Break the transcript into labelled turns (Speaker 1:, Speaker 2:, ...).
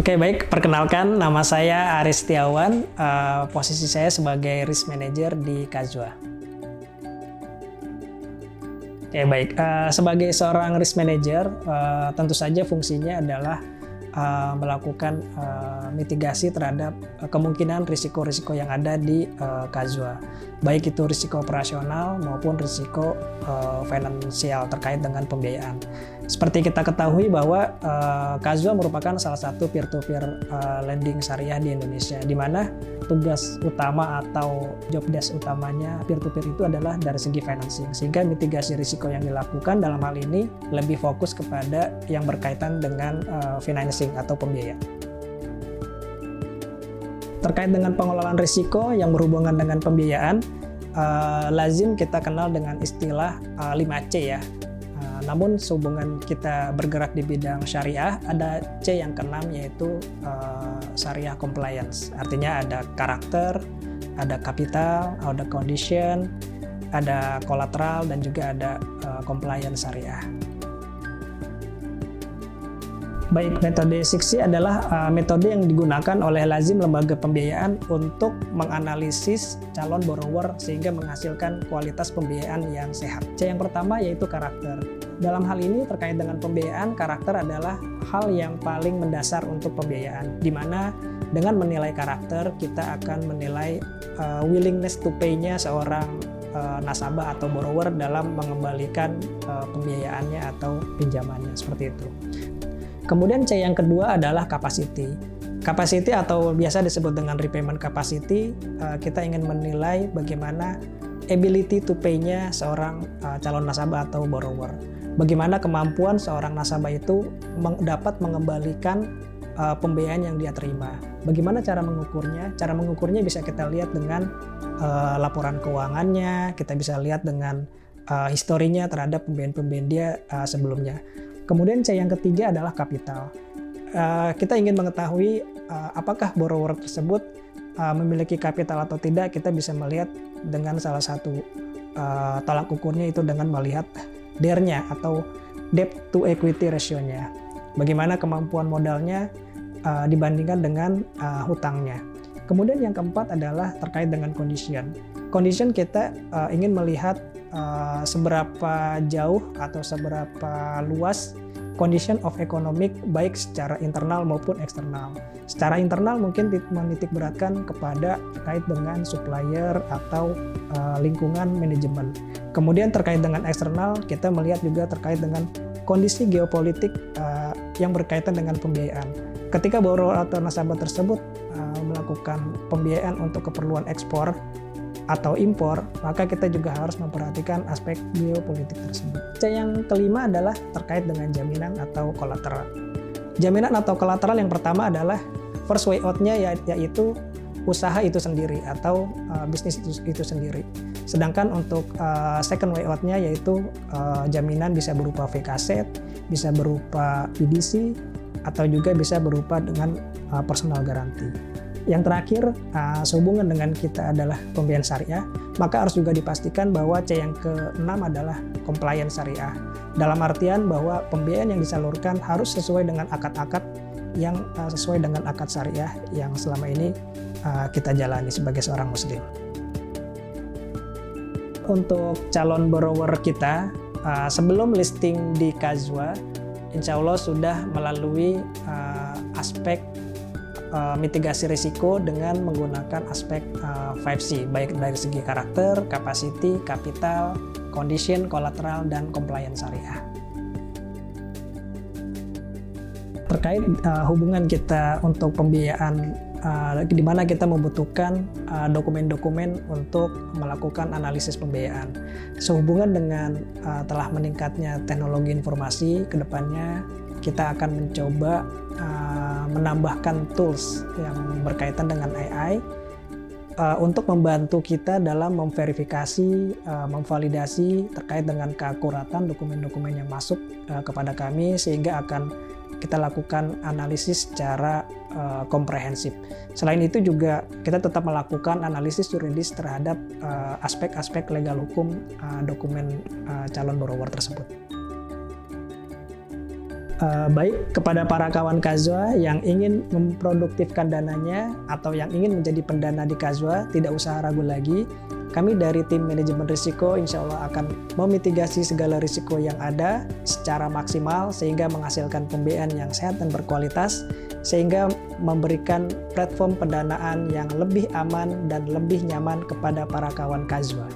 Speaker 1: Oke, baik. Perkenalkan, nama saya Aris Setiawan. Posisi saya sebagai Risk Manager di Kazwa. Oke, baik. Sebagai seorang Risk Manager, tentu saja fungsinya adalah melakukan mitigasi terhadap kemungkinan risiko-risiko yang ada di Kazwa. Baik itu risiko operasional maupun risiko finansial terkait dengan pembiayaan. Seperti kita ketahui bahwa Kazwa merupakan salah satu peer-to-peer lending syariah di Indonesia, di mana tugas utama atau job desk utamanya peer-to-peer itu adalah dari segi financing, sehingga mitigasi risiko yang dilakukan dalam hal ini lebih fokus kepada yang berkaitan dengan financing atau pembiayaan. Terkait dengan pengelolaan risiko yang berhubungan dengan pembiayaan, lazim kita kenal dengan istilah 5C ya. Namun sehubungan kita bergerak di bidang syariah, ada C yang keenam, yaitu syariah compliance. Artinya ada karakter, ada capital, ada condition, ada collateral, dan juga ada compliance syariah. Baik, metode 6C adalah metode yang digunakan oleh lazim lembaga pembiayaan untuk menganalisis calon borrower sehingga menghasilkan kualitas pembiayaan yang sehat. C yang pertama yaitu karakter. Dalam hal ini terkait dengan pembiayaan, karakter adalah hal yang paling mendasar untuk pembiayaan, di mana dengan menilai karakter kita akan menilai willingness to pay-nya seorang nasabah atau borrower dalam mengembalikan pembiayaannya atau pinjamannya, seperti itu. Kemudian C yang kedua adalah capacity. Capacity atau biasa disebut dengan repayment capacity, kita ingin menilai bagaimana ability to pay-nya seorang calon nasabah atau borrower. Bagaimana kemampuan seorang nasabah itu dapat mengembalikan pembiayaan yang dia terima. Bagaimana cara mengukurnya? Cara mengukurnya bisa kita lihat dengan laporan keuangannya, kita bisa lihat dengan historinya terhadap pembiayaan-pembiayaan dia sebelumnya. Kemudian C yang ketiga adalah kapital. Kita ingin mengetahui apakah borrower tersebut memiliki kapital atau tidak. Kita bisa melihat dengan salah satu tolak ukurnya, itu dengan melihat DER-nya atau debt to equity ratio-nya. Bagaimana kemampuan modalnya dibandingkan dengan hutangnya. Kemudian yang keempat adalah terkait dengan condition. Condition kita ingin melihat seberapa jauh atau seberapa luas condition of economic, baik secara internal maupun eksternal. Secara internal mungkin menitik beratkan kepada terkait dengan supplier atau lingkungan manajemen. Kemudian terkait dengan eksternal, kita melihat juga terkait dengan kondisi geopolitik yang berkaitan dengan pembiayaan. Ketika borrower atau nasabah tersebut melakukan pembiayaan untuk keperluan ekspor atau impor, maka kita juga harus memperhatikan aspek geopolitik tersebut. C yang kelima adalah terkait dengan jaminan atau kolateral. Jaminan atau kolateral yang pertama adalah first way out-nya, yaitu usaha itu sendiri atau bisnis itu sendiri. Sedangkan untuk second way out-nya yaitu jaminan bisa berupa fake asset, bisa berupa PDC, atau juga bisa berupa dengan personal guarantee. Yang terakhir, sehubungan dengan kita adalah pembiayaan syariah, maka harus juga dipastikan bahwa C yang ke-6 adalah compliance syariah. Dalam artian bahwa pembiayaan yang disalurkan harus sesuai dengan akad-akad yang sesuai dengan akad syariah yang selama ini kita jalani sebagai seorang muslim. Untuk calon borrower kita, sebelum listing di Kazwa, insya Allah sudah melalui aspek mitigasi risiko dengan menggunakan aspek 5C, baik dari segi karakter, capacity, capital, condition, collateral, dan compliance syariah. Terkait hubungan kita untuk pembiayaan, di mana kita membutuhkan dokumen-dokumen untuk melakukan analisis pembiayaan. Sehubungan dengan telah meningkatnya teknologi informasi, ke depannya kita akan mencoba menambahkan tools yang berkaitan dengan AI untuk membantu kita dalam memverifikasi, memvalidasi terkait dengan keakuratan dokumen-dokumen yang masuk kepada kami, sehingga akan kita lakukan analisis secara komprehensif. Selain itu juga kita tetap melakukan analisis yuridis terhadap aspek-aspek legal hukum dokumen calon borrower tersebut. Baik kepada para kawan Kazwa yang ingin memproduktifkan dananya atau yang ingin menjadi pendana di Kazwa, tidak usah ragu lagi. Kami dari tim manajemen risiko insya Allah akan memitigasi segala risiko yang ada secara maksimal sehingga menghasilkan pembiayaan yang sehat dan berkualitas, sehingga memberikan platform pendanaan yang lebih aman dan lebih nyaman kepada para kawan Kazwa.